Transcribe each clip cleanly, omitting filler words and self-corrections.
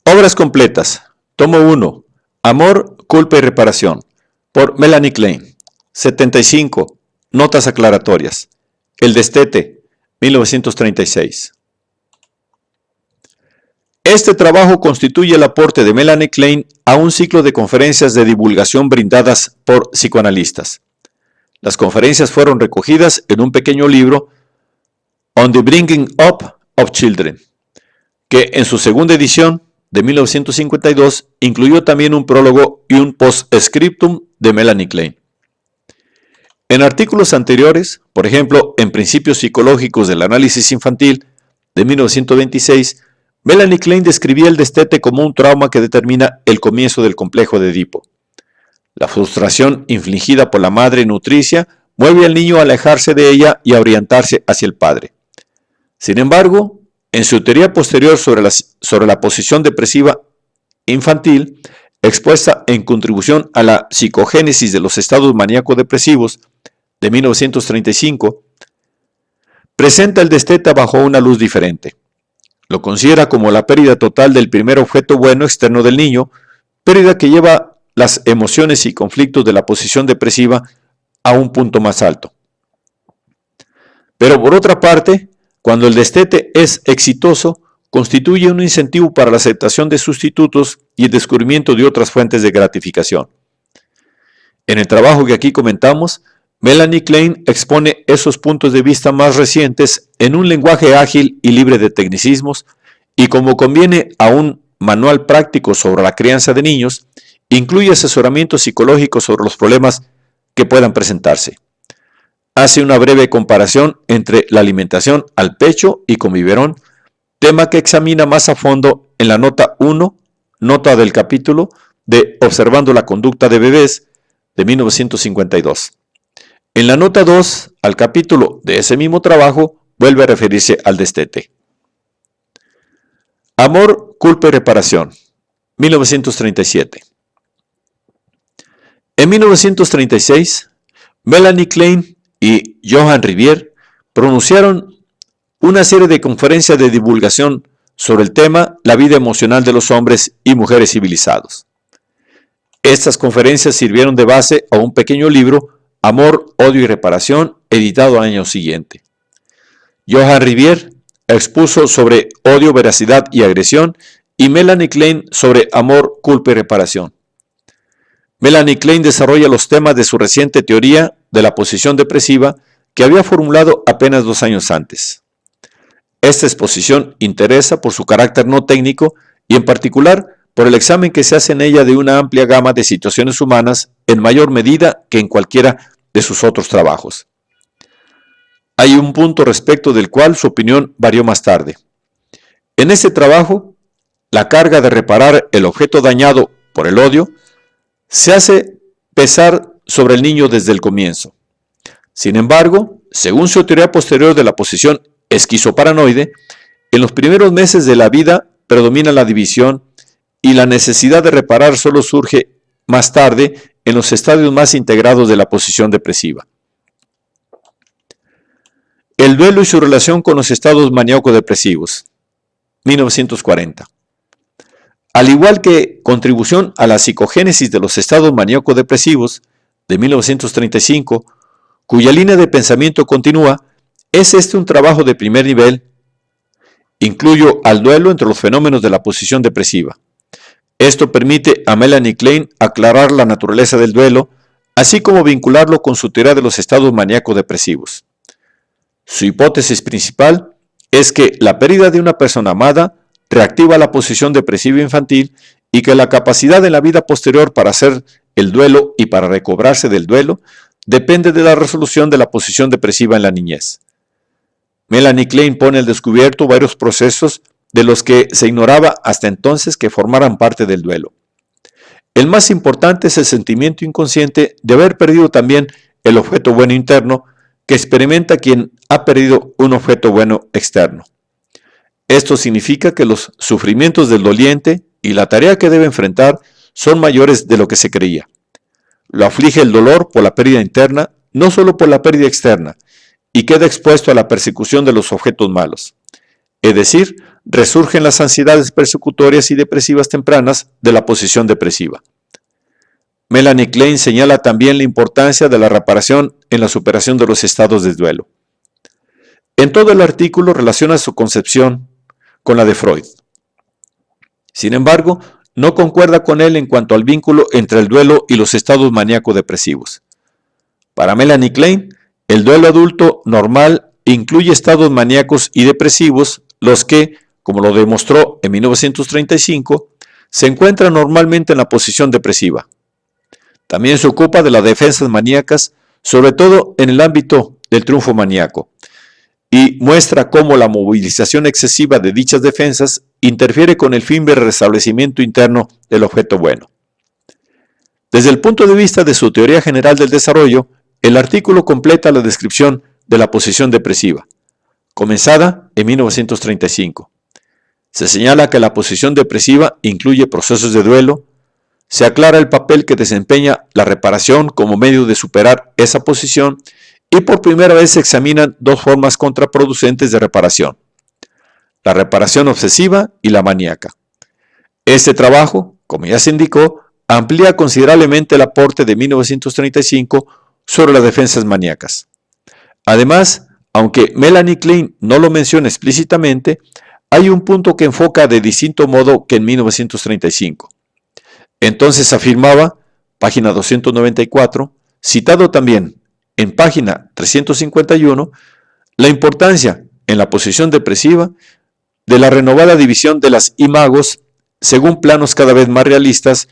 Obras completas. Tomo 1. Amor, culpa y reparación. Por Melanie Klein. 75. Notas aclaratorias. El destete. 1936. Este trabajo constituye el aporte de Melanie Klein a un ciclo de conferencias de divulgación brindadas por psicoanalistas. Las conferencias fueron recogidas en un pequeño libro, On the Bringing Up of Children, que en su segunda edición de 1952 incluyó también un prólogo y un postscriptum de Melanie Klein. En artículos anteriores, por ejemplo, en Principios Psicológicos del Análisis Infantil de 1926, Melanie Klein describía el destete como un trauma que determina el comienzo del complejo de Edipo. La frustración infligida por la madre nutricia mueve al niño a alejarse de ella y a orientarse hacia el padre. Sin embargo, en su teoría posterior sobre la posición depresiva infantil, expuesta en Contribución a la psicogénesis de los estados maníaco-depresivos de 1935, presenta el destete bajo una luz diferente. Lo considera como la pérdida total del primer objeto bueno externo del niño, pérdida que lleva las emociones y conflictos de la posición depresiva a un punto más alto. Pero por otra parte, cuando el destete es exitoso, constituye un incentivo para la aceptación de sustitutos y el descubrimiento de otras fuentes de gratificación. En el trabajo que aquí comentamos, Melanie Klein expone esos puntos de vista más recientes en un lenguaje ágil y libre de tecnicismos, y como conviene a un manual práctico sobre la crianza de niños, incluye asesoramiento psicológico sobre los problemas que puedan presentarse. Hace una breve comparación entre la alimentación al pecho y con biberón, tema que examina más a fondo en la nota 1, nota del capítulo de Observando la conducta de bebés de 1952. En la nota 2, al capítulo de ese mismo trabajo, vuelve a referirse al destete. Amor, culpa y reparación, 1937. En 1936, Melanie Klein y Johan Rivière pronunciaron una serie de conferencias de divulgación sobre el tema La vida emocional de los hombres y mujeres civilizados. Estas conferencias sirvieron de base a un pequeño libro, Amor, Odio y Reparación, editado al año siguiente. Johan Rivière expuso sobre odio, veracidad y agresión, y Melanie Klein sobre amor, culpa y reparación. Melanie Klein desarrolla los temas de su reciente teoría de la posición depresiva que había formulado apenas 2 años antes. Esta exposición interesa por su carácter no técnico y en particular por el examen que se hace en ella de una amplia gama de situaciones humanas en mayor medida que en cualquiera de sus otros trabajos. Hay un punto respecto del cual su opinión varió más tarde. En este trabajo, la carga de reparar el objeto dañado por el odio se hace pesar sobre el niño desde el comienzo. Sin embargo, según su teoría posterior de la posición esquizoparanoide, en los primeros meses de la vida predomina la división y la necesidad de reparar solo surge más tarde en los estadios más integrados de la posición depresiva. El duelo y su relación con los estados maníaco-depresivos, 1940. Al igual que Contribución a la psicogénesis de los estados maníaco-depresivos, de 1935, cuya línea de pensamiento continúa, es este un trabajo de primer nivel. Incluyo al duelo entre los fenómenos de la posición depresiva. Esto permite a Melanie Klein aclarar la naturaleza del duelo, así como vincularlo con su teoría de los estados maníaco-depresivos. Su hipótesis principal es que la pérdida de una persona amada reactiva la posición depresiva infantil y que la capacidad en la vida posterior para hacer el duelo y para recobrarse del duelo depende de la resolución de la posición depresiva en la niñez. Melanie Klein pone al descubierto varios procesos de los que se ignoraba hasta entonces que formaran parte del duelo. El más importante es el sentimiento inconsciente de haber perdido también el objeto bueno interno que experimenta quien ha perdido un objeto bueno externo. Esto significa que los sufrimientos del doliente y la tarea que debe enfrentar son mayores de lo que se creía. Lo aflige el dolor por la pérdida interna, no solo por la pérdida externa, y queda expuesto a la persecución de los objetos malos, es decir, resurgen las ansiedades persecutorias y depresivas tempranas de la posición depresiva. Melanie Klein señala también la importancia de la reparación en la superación de los estados de duelo. En todo el artículo relaciona su concepción con la de Freud. Sin embargo, no concuerda con él en cuanto al vínculo entre el duelo y los estados maníaco-depresivos. Para Melanie Klein, el duelo adulto normal incluye estados maníacos y depresivos, los que, como lo demostró en 1935, se encuentran normalmente en la posición depresiva. También se ocupa de las defensas maníacas, sobre todo en el ámbito del triunfo maníaco, y muestra cómo la movilización excesiva de dichas defensas interfiere con el fin de restablecimiento interno del objeto bueno. Desde el punto de vista de su teoría general del desarrollo, el artículo completa la descripción de la posición depresiva, comenzada en 1935. Se señala que la posición depresiva incluye procesos de duelo, se aclara el papel que desempeña la reparación como medio de superar esa posición y por primera vez se examinan dos formas contraproducentes de reparación: la reparación obsesiva y la maníaca. Este trabajo, como ya se indicó, amplía considerablemente el aporte de 1935 sobre las defensas maníacas. Además, aunque Melanie Klein no lo menciona explícitamente, hay un punto que enfoca de distinto modo que en 1935. Entonces afirmaba, página 294, citado también en página 351, la importancia en la posición depresiva de la renovada división de las imagos según planos cada vez más realistas,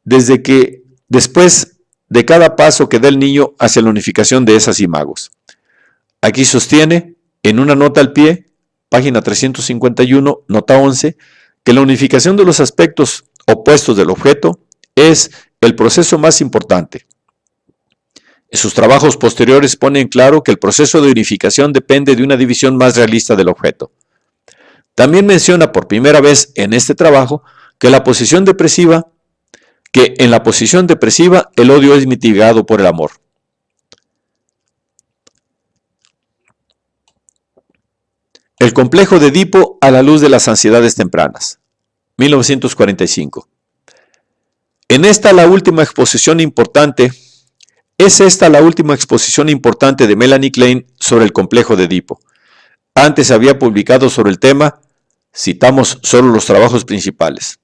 después de cada paso que da el niño hacia la unificación de esas imagos. Aquí sostiene, en una nota al pie, página 351, nota 11, que la unificación de los aspectos opuestos del objeto es el proceso más importante. En sus trabajos posteriores pone en claro que el proceso de unificación depende de una división más realista del objeto. También menciona por primera vez en este trabajo que en la posición depresiva el odio es mitigado por el amor. El complejo de Edipo a la luz de las ansiedades tempranas, 1945. ¿Es esta la última exposición importante de Melanie Klein sobre el complejo de Edipo? Antes había publicado sobre el tema, citamos solo los trabajos principales: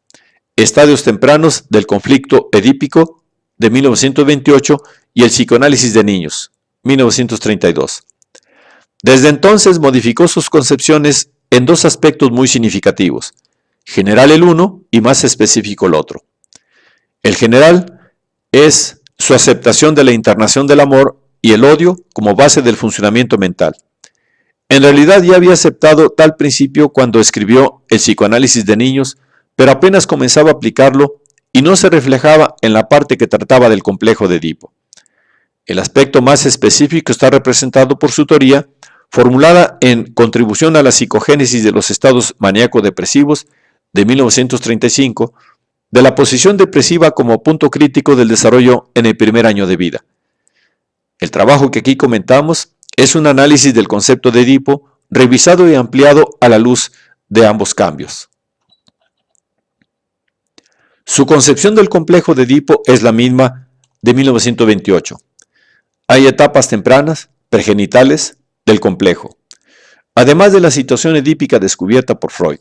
Estadios tempranos del conflicto edípico, de 1928, y El psicoanálisis de niños, 1932. Desde entonces modificó sus concepciones en dos aspectos muy significativos: general el uno y más específico el otro. El general es su aceptación de la internación del amor y el odio como base del funcionamiento mental. En realidad ya había aceptado tal principio cuando escribió El psicoanálisis de niños, pero apenas comenzaba a aplicarlo y no se reflejaba en la parte que trataba del complejo de Edipo. El aspecto más específico está representado por su teoría, formulada en Contribución a la psicogénesis de los estados maníaco-depresivos de 1935, de la posición depresiva como punto crítico del desarrollo en el primer año de vida. El trabajo que aquí comentamos es un análisis del concepto de Edipo, revisado y ampliado a la luz de ambos cambios. Su concepción del complejo de Edipo es la misma de 1928. Hay etapas tempranas, pregenitales, del complejo, además de la situación edípica descubierta por Freud.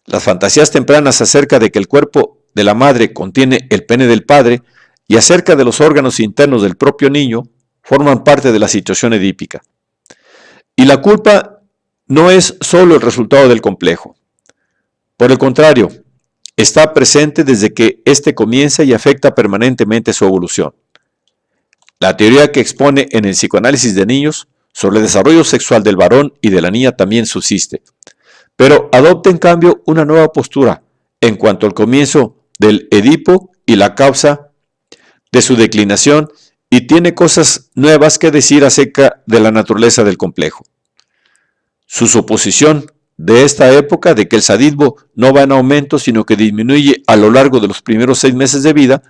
Las fantasías tempranas acerca de que el cuerpo de la madre contiene el pene del padre y acerca de los órganos internos del propio niño forman parte de la situación edípica. Y la culpa no es solo el resultado del complejo. Por el contrario, está presente desde que éste comienza y afecta permanentemente su evolución. La teoría que expone en el psicoanálisis de niños sobre el desarrollo sexual del varón y de la niña también subsiste, pero adopta en cambio una nueva postura en cuanto al comienzo del Edipo y la causa de su declinación, y tiene cosas nuevas que decir acerca de la naturaleza del complejo. Su suposición de esta época de que el sadismo no va en aumento sino que disminuye a lo largo de los primeros 6 meses de vida,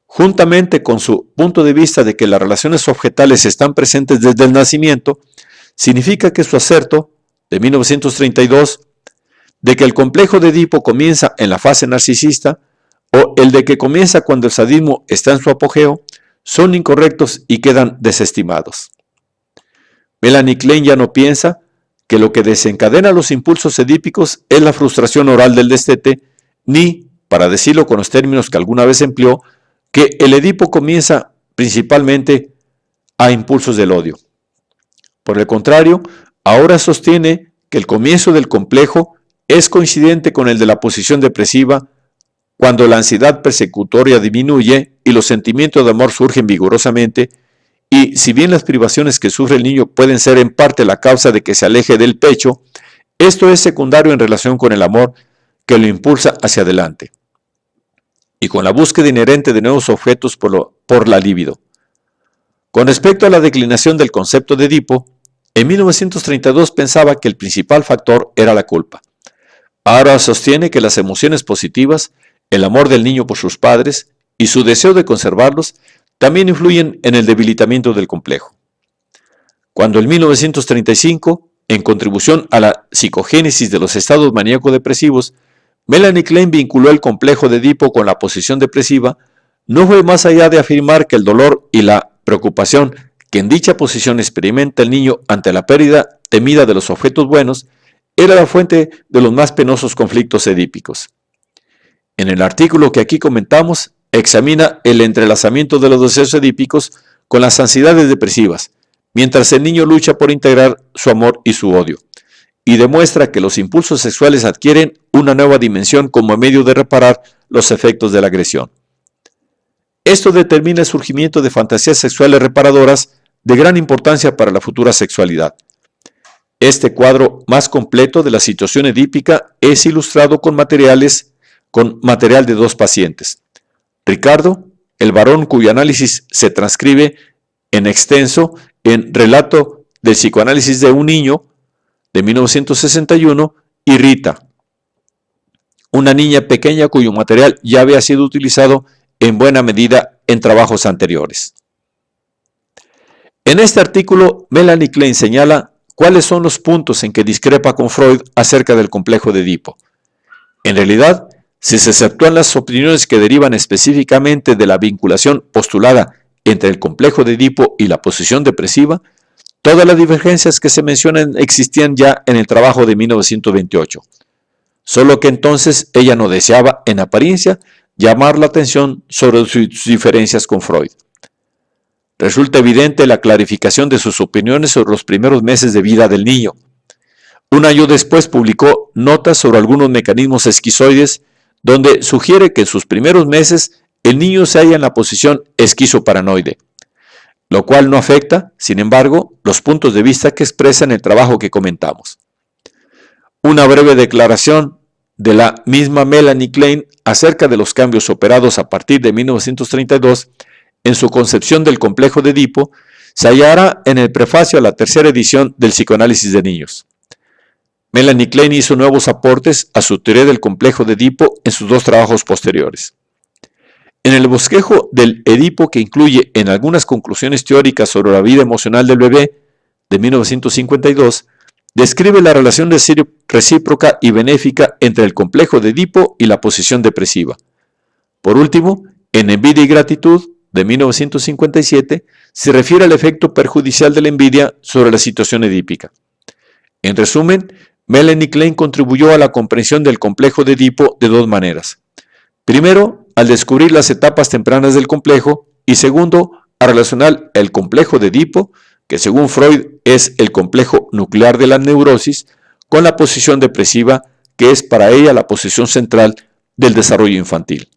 juntamente con su punto de vista de que las relaciones objetales están presentes desde el nacimiento, significa que su acerto de 1932 de que el complejo de Edipo comienza en la fase narcisista o el de que comienza cuando el sadismo está en su apogeo son incorrectos y quedan desestimados. Melanie Klein ya no piensa que lo que desencadena los impulsos edípicos es la frustración oral del destete, ni, para decirlo con los términos que alguna vez empleó, que el Edipo comienza principalmente a impulsos del odio. Por el contrario, ahora sostiene que el comienzo del complejo es coincidente con el de la posición depresiva cuando la ansiedad persecutoria disminuye y los sentimientos de amor surgen vigorosamente, y si bien las privaciones que sufre el niño pueden ser en parte la causa de que se aleje del pecho, esto es secundario en relación con el amor que lo impulsa hacia adelante y con la búsqueda inherente de nuevos objetos por la libido. Con respecto a la declinación del concepto de Edipo, en 1932 pensaba que el principal factor era la culpa. Ahora sostiene que las emociones positivas, el amor del niño por sus padres y su deseo de conservarlos también influyen en el debilitamiento del complejo. Cuando en 1935, en contribución a la psicogénesis de los estados maníaco-depresivos, Melanie Klein vinculó el complejo de Edipo con la posición depresiva, no fue más allá de afirmar que el dolor y la preocupación que en dicha posición experimenta el niño ante la pérdida temida de los objetos buenos era la fuente de los más penosos conflictos edípicos. En el artículo que aquí comentamos, examina el entrelazamiento de los deseos edípicos con las ansiedades depresivas, mientras el niño lucha por integrar su amor y su odio, y demuestra que los impulsos sexuales adquieren una nueva dimensión como medio de reparar los efectos de la agresión. Esto determina el surgimiento de fantasías sexuales reparadoras de gran importancia para la futura sexualidad. Este cuadro más completo de la situación edípica es ilustrado con material de dos pacientes. Ricardo, el varón cuyo análisis se transcribe en extenso en Relato del psicoanálisis de un niño, de 1961, y Rita, una niña pequeña cuyo material ya había sido utilizado en buena medida en trabajos anteriores. En este artículo, Melanie Klein señala cuáles son los puntos en que discrepa con Freud acerca del complejo de Edipo. En realidad, si se exceptúan las opiniones que derivan específicamente de la vinculación postulada entre el complejo de Edipo y la posición depresiva, todas las divergencias que se mencionan existían ya en el trabajo de 1928, solo que entonces ella no deseaba, en apariencia, llamar la atención sobre sus diferencias con Freud. Resulta evidente la clarificación de sus opiniones sobre los primeros meses de vida del niño. Un año después publicó notas sobre algunos mecanismos esquizoides, donde sugiere que en sus primeros meses el niño se halla en la posición esquizoparanoide, lo cual no afecta, sin embargo, los puntos de vista que expresa en el trabajo que comentamos. Una breve declaración de la misma Melanie Klein acerca de los cambios operados a partir de 1932 en su concepción del complejo de Edipo se hallará en el prefacio a la tercera edición del psicoanálisis de niños. Melanie Klein hizo nuevos aportes a su teoría del complejo de Edipo en sus dos trabajos posteriores. En el bosquejo del Edipo, que incluye en algunas conclusiones teóricas sobre la vida emocional del bebé, de 1952, describe la relación recíproca y benéfica entre el complejo de Edipo y la posición depresiva. Por último, en Envidia y gratitud, de 1957, se refiere al efecto perjudicial de la envidia sobre la situación edípica. En resumen, Melanie Klein contribuyó a la comprensión del complejo de Edipo de dos maneras. Primero, al descubrir las etapas tempranas del complejo, y segundo, a relacionar el complejo de Edipo, que según Freud es el complejo nuclear de la neurosis, con la posición depresiva, que es para ella la posición central del desarrollo infantil.